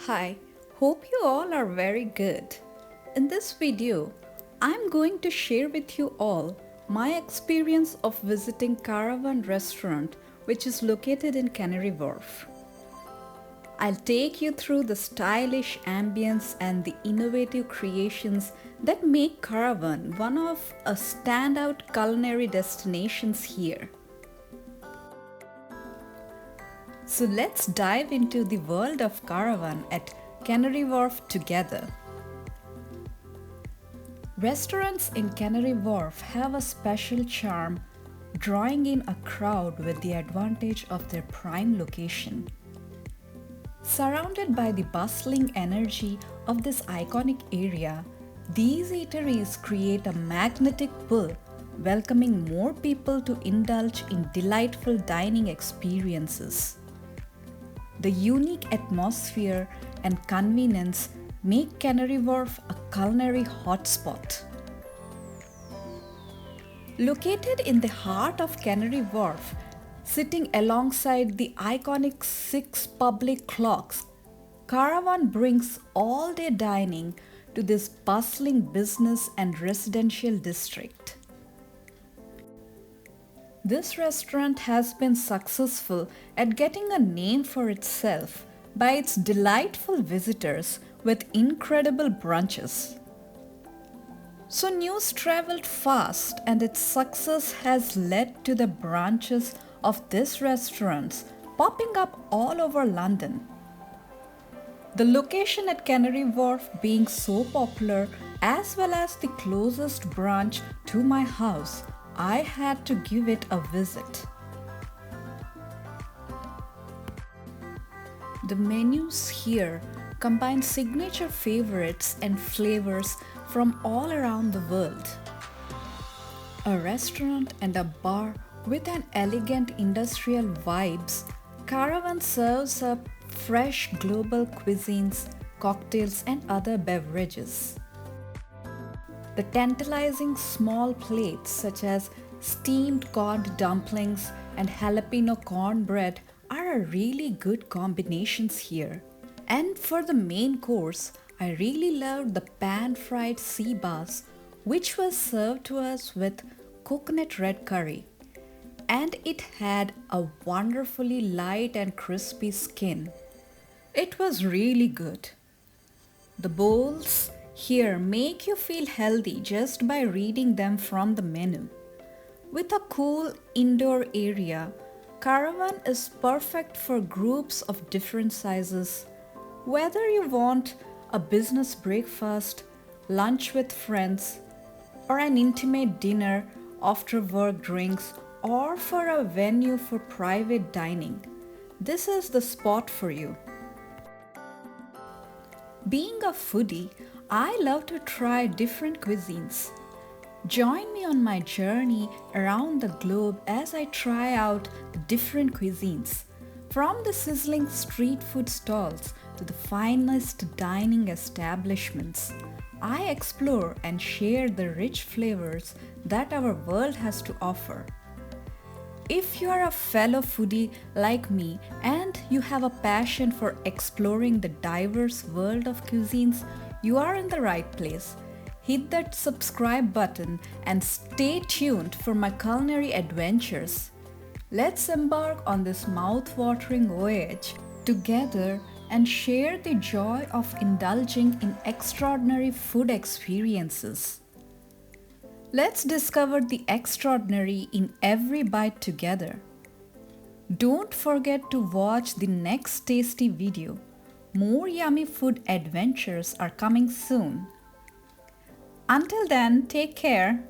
Hi, hope you all are very good. In this video, I'm going to share with you all my experience of visiting Caravan restaurant, which is located in Canary Wharf. I'll take you through the stylish ambience and the innovative creations that make Caravan one of a standout culinary destinations here. So let's dive into the world of Caravan at Canary Wharf together. Restaurants in Canary Wharf have a special charm, drawing in a crowd with the advantage of their prime location. Surrounded by the bustling energy of this iconic area, these eateries create a magnetic pull, welcoming more people to indulge in delightful dining experiences. The unique atmosphere and convenience make Canary Wharf a culinary hotspot. Located in the heart of Canary Wharf, sitting alongside the iconic 6 public clocks, Caravan brings all-day dining to this bustling business and residential district. This restaurant has been successful at getting a name for itself by its delightful visitors with incredible brunches. So news traveled fast and its success has led to the branches of this restaurant popping up all over London. The location at Canary Wharf being so popular as well as the closest branch to my house, I had to give it a visit. The menus here combine signature favorites and flavors from all around the world. A restaurant and a bar with an elegant industrial vibes, Caravan serves up fresh global cuisines, cocktails and other beverages. The tantalizing small plates such as steamed cod dumplings and jalapeno cornbread are a really good combinations here. And for the main course, I really loved the pan-fried sea bass, which was served to us with coconut red curry. And it had a wonderfully light and crispy skin. It was really good. The bowls here make you feel healthy just by reading them from the menu. With a cool indoor area, Caravan is perfect for groups of different sizes. Whether you want a business breakfast, lunch with friends, or an intimate dinner after work drinks, or for a venue for private dining, this is the spot for you. Being a foodie, I love to try different cuisines. Join me on my journey around the globe as I try out the different cuisines, from the sizzling street food stalls to the finest dining establishments. I explore and share the rich flavors that our world has to offer. If you are a fellow foodie like me and you have a passion for exploring the diverse world of cuisines, you are in the right place. Hit that subscribe button and stay tuned for my culinary adventures. Let's embark on this mouth-watering voyage together and share the joy of indulging in extraordinary food experiences. Let's discover the extraordinary in every bite together. Don't forget to watch the next tasty video. More yummy food adventures are coming soon. Until then, take care.